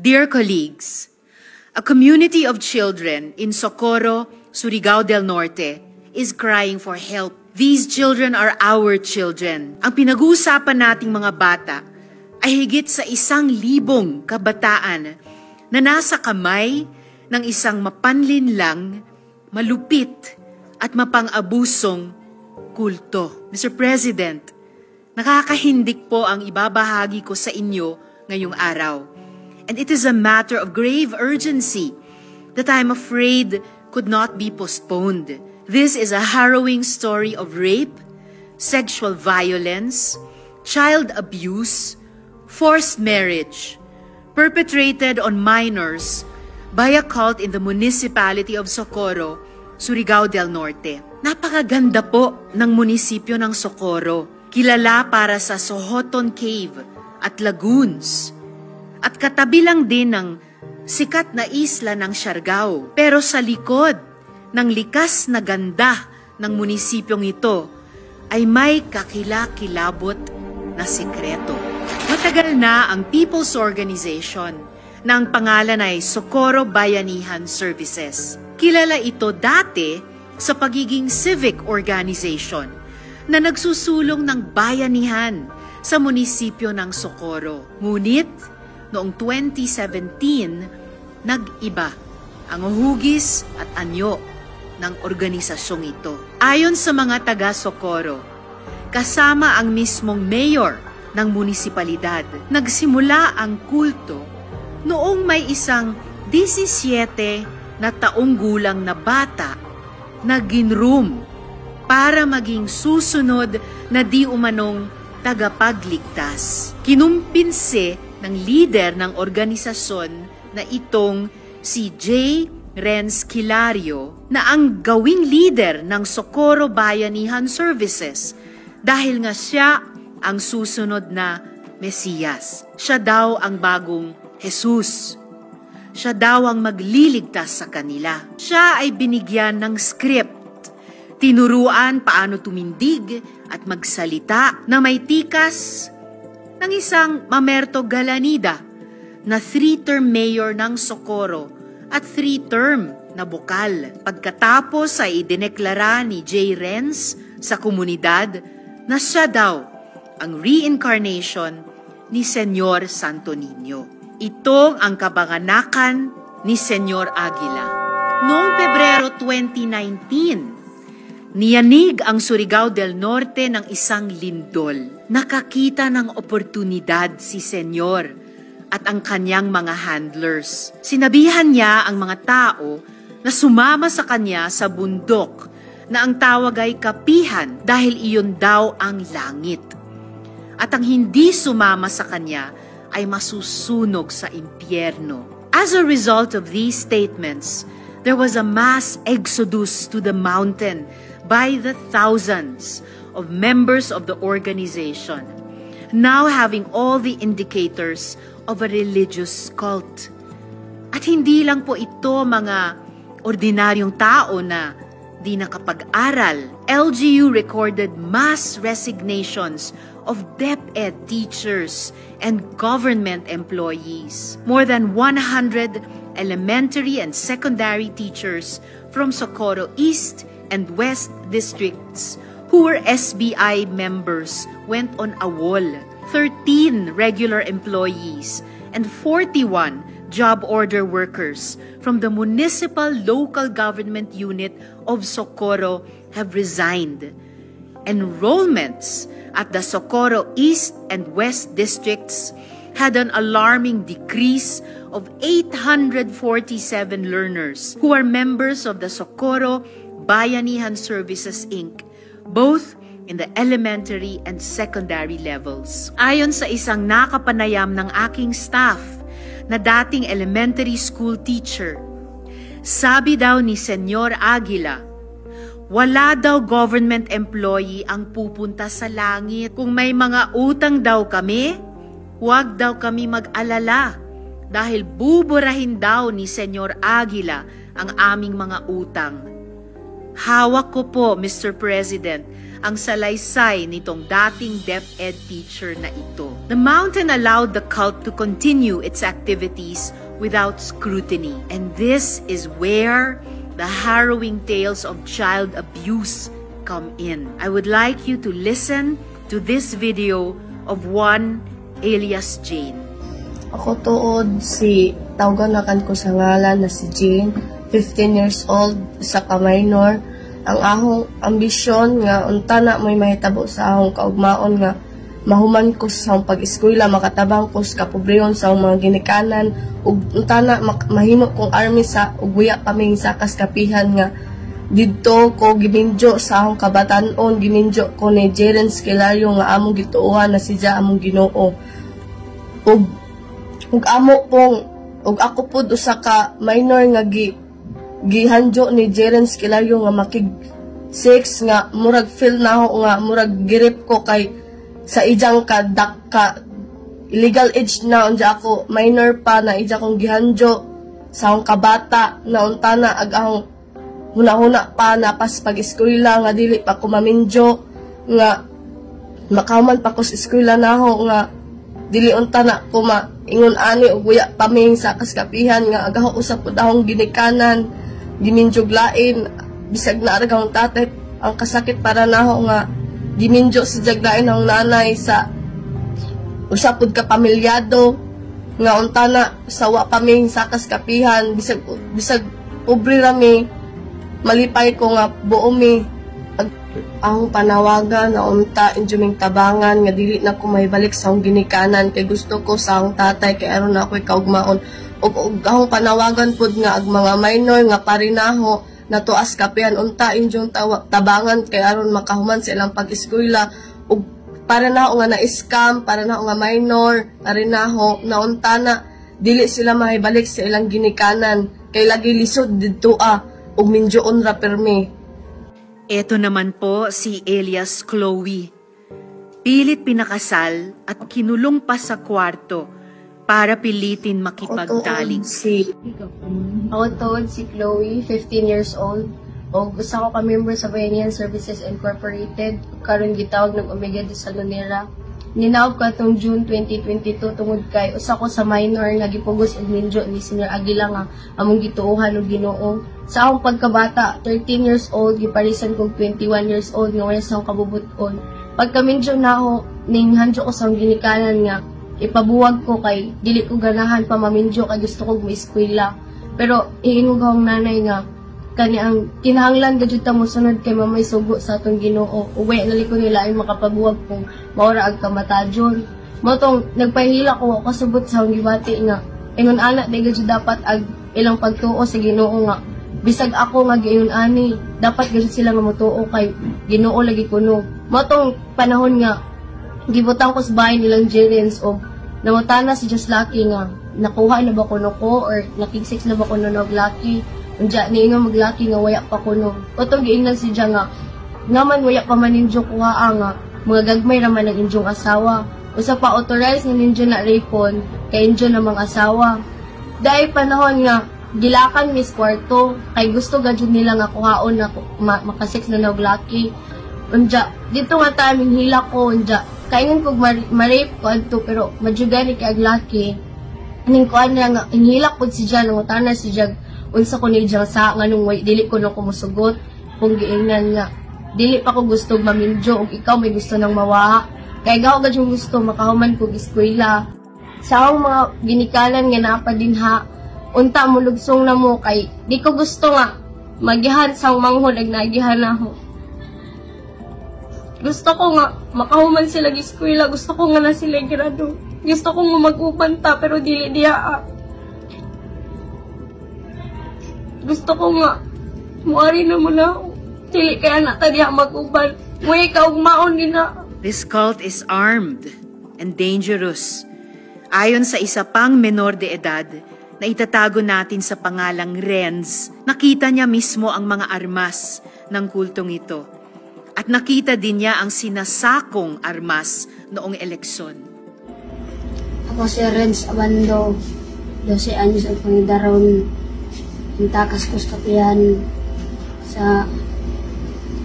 Dear colleagues, a community of children in Socorro, Surigao del Norte is crying for help. These children are our children. Ang pinag-uusapan nating mga bata ay higit sa 1,000 kabataan na nasa kamay ng isang mapanlinlang, malupit at mapang-abusong kulto. Mr. President, nakakahindik po ang ibabahagi ko sa inyo ngayong araw. And it is a matter of grave urgency that I'm afraid could not be postponed. This is a harrowing story of rape, sexual violence, child abuse, forced marriage, perpetrated on minors by a cult in the municipality of Socorro, Surigao del Norte. Napakaganda po ng munisipyo ng Socorro, kilala para sa Sohoton Cave at lagoons, at katabi lang din ng sikat na isla ng Siargao. Pero sa likod ng likas na ganda ng munisipyong ito ay may kakilakilabot na sekreto. Matagal na ang People's Organization na ang pangalan ay Socorro Bayanihan Services. Kilala ito dati sa pagiging civic organization na nagsusulong ng bayanihan sa munisipyo ng Socorro. Ngunit noong 2017, nag-iba ang hugis at anyo ng organisasyong ito. Ayon sa mga taga-Socorro, kasama ang mismong mayor ng munisipalidad, nagsimula ang kulto noong may isang 17 na taong gulang na bata na ginroom para maging susunod na di umanong tagapagligtas. Kinumpinse ng leader ng organisasyon na itong si J. Renz Kilario na ang gawing leader ng Socorro Bayanihan Services dahil nga siya ang susunod na Mesiyas. Siya daw ang bagong Jesus. Siya daw ang magliligtas sa kanila. Siya ay binigyan ng script, tinuruan paano tumindig at magsalita na may tikas ng isang Mamerto Galanida na 3-term mayor ng Socorro at 3-term na bukal. Pagkatapos ay idineklara ni J. Renz sa komunidad na siya daw ang reincarnation ni Senyor Santo Niño. Ito ang kabanganakan ni Senyor Aguila. Noong Pebrero 2019, niyanig ang Surigao del Norte ng isang lindol. Nakakita ng oportunidad si Senyor at ang kanyang mga handlers. Sinabihan niya ang mga tao na sumama sa kanya sa bundok na ang tawag ay Kapihan dahil iyon daw ang langit. At ang hindi sumama sa kanya ay masusunog sa impyerno. As a result of these statements, there was a mass exodus to the mountain by the thousands of members of the organization, now having all the indicators of a religious cult. At hindi lang po ito mga ordinaryong tao na di nakapag-aral. LGU recorded mass resignations of DepEd teachers and government employees. More than 100 elementary and secondary teachers from Socorro East and West districts who were SBI members went on a wall. 13 regular employees and 41 job order workers from the municipal local government unit of Socorro have resigned. Enrollments at the Socorro East and West districts had an alarming decrease of 847 learners who are members of the Socorro Bayanihan Services Inc., both in the elementary and secondary levels. Ayon sa isang nakapanayam ng aking staff na dating elementary school teacher, sabi daw ni Senyor Aguila, wala daw government employee ang pupunta sa langit. Kung may mga utang daw kami, huwag daw kami mag-alala dahil buburahin daw ni Senyor Aguila ang aming mga utang. Hawak ko po, Mr. President, ang salaysay nitong dating DepEd teacher na ito. The mountain allowed the cult to continue its activities without scrutiny. And this is where the harrowing tales of child abuse come in. I would like you to listen to this video of one alias Jane. Ako tuod si tawganakan ko sa ngalan na si Jane, 15 years old, sa ka-minor. Ang ahong ambisyon nga unta na may mahitabo sa ahong kaugmaon nga mahuman ko sa akong pag-eskwela, makatabang ko sa kapobreyon sa akong mga ginikanan, ug unta na mahimo kong army sa ugwiya kaming sa kaskapihan nga didto ko giminjo sa akong kabatanon, giminjo ko ni Jeren Skelario nga among gituohan na siya among Ginoo. Ug ako pud usa ka minor nga gihanjo ni Jeren Skelario nga makig 6 nga murag feel na ako nga murag girip ko kay sa ijang ka illegal age na unja ako minor pa na ija kong gihanjo sa akong kabata na unta na agahong huna-huna pa na pas pag-eskwela nga dili pa ko maminjo nga makahuman pa ko sa eskwela na ako nga dili unta na ko ingon ani og guya paming sa kaskapihan nga agaho usap pud akong ginikanan giminjog lain bisag na aragang tatay ang kasakit para nako nga giminjo sa jaglain ang nanay sa usap pud ka pamilyado nga unta na sawa paming sa kaskapihan bisag pobre rami malipay ko nga buo mi ang panawagan na unta injuming tabangan nga dili na ko mahibalik sa akong ginikanan kay gusto ko sa akong tatay kay aron na ako'y kaugmaon ug akong panawagan pud nga ag mga minor nga parinaho na tuas kapihan unta injong tabangan kay aron makahuman sa ilang pag-eskwela ug para na nga na-scam para na nga minor parinaho na unta na dili sila mahibalik sa ilang ginikanan kay lagi lisod didto ug minjoon ra permi. Ito naman po si alias Chloe. Pilit pinakasal at kinulong pa sa kwarto para pilitin makipagtalik. Ako tuod si Chloe, 15 years old. O gusto ko ka-member sa Bayanihan Services Incorporated. Karon gitawag ng Omega de Salonera. Ninaog ko atong June 2022 tungod kay usa ko sa minor nga gipugos og minjo ni Senior Aguila nga among gituohan og Ginoo. Sa akong pagkabata, 13 years old, giparisan kog 21 years old nga wala sa akong kabubuton. Pagka-minjo na ako, ninghanjo ko sa akong ginikanan nga ipabuwag ko kay dili ko ganahan pa maminjo kay gusto kog maeskwela. Pero iingog akong nanay nga kani ang kinahanglan gadud ta mo sunod kay mamay sugo sa atong Ginoo. Uwi naliko nila ay makapabuwag kung maura ag kamatajon. Motong nagpahila ko kasubot sa akong gibati nga ingon ana di gadud dapat ag ilang pagtuo sa Ginoo nga bisag ako nga giingon ani dapat gadud sila nga motuo kay Ginoo lagi kuno. Motong panahon nga gibutang ko sa bahay nilang Jerens o namutana si Just Lucky nga nakuha na ba kuno ko or nakig-6 na ba kuno nog Lucky. Unja niingon maglaki nga waya pa kuno. Otong giingnan si Jang nga man waya pa man ninyo kuha nga mga gagmay ra man ang inyong asawa. Usa pa authorized nga ninyo na rapon kay inyo na mga asawa. Dahil panahon nga gilakan mis kwarto kay gusto gadyo nila nga kuhaon na makasix na nog Lucky. Unja dito nga taming hila ko unja kaingon kog ma-rape ko adto pero madjugani kay ag Lucky. Ning kuan nga inhilak pud si Jan nga tanan si Jag unsa ko ni Jang sa nga nung dili ko na kumusugot kung giingnan nga dili pa ko gusto maminjo ug ikaw may gusto nang mawaha kay gaw gad yung gusto makahuman ko eskwela sa akong mga ginikanan nga naa pa dinha unta mo lugsong na mo kay di ko gusto nga magihan sang manghod ag nagihan ako gusto ko nga makahuman sila eskwela gusto ko nga na sila grado gusto ko nga mag-uban ta pero dili diha gusto ko nga, muari na mo na ako. Dili kaya na tadiya mag-uban. May kaugmaon din na. This cult is armed and dangerous. Ayon sa isa pang menor de edad na itatago natin sa pangalang Renz, nakita niya mismo ang mga armas ng kultong ito. At nakita din niya ang sinasakong armas noong eleksyon. Ako si Renz Abando, 12 anyos ang pangidaron. Intakas ko sa kapihan sa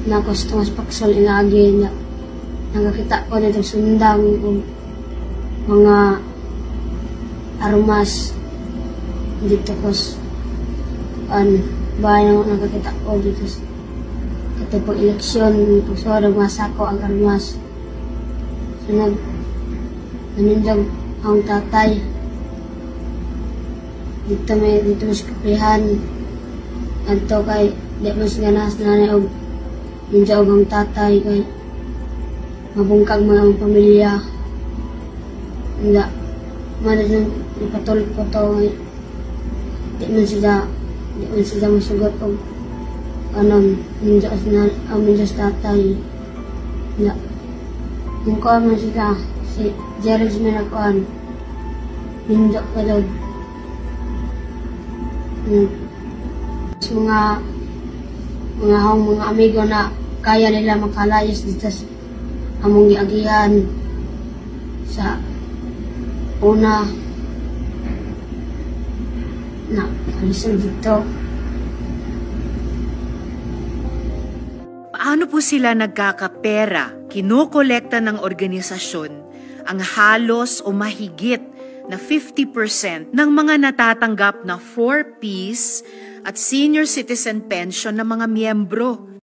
na gusto mas paksol inagi na nakakita ko nito sundang o mga aromas dito ko bayan nakakita ko dito katipong eleksyon so masa ko ang aromas so nanindag ang tatay dito mas kapihan adto kay di mas ganas na og ninja og ang tatay kay mabungkag mga pamilya hindi man ipatulog ko to di man sila masugot og ninja ang ninja tatay hindi yung ko man sila si Jerry Minakuan ninja ka daw mga amigo na kaya nila makalayas dito sa among giagihan sa una na alisan dito. Paano po sila nagkakapera? Kinokolekta ng organisasyon ang halos o mahigit na 50% ng mga natatanggap na 4Ps at senior citizen pension ng mga miyembro.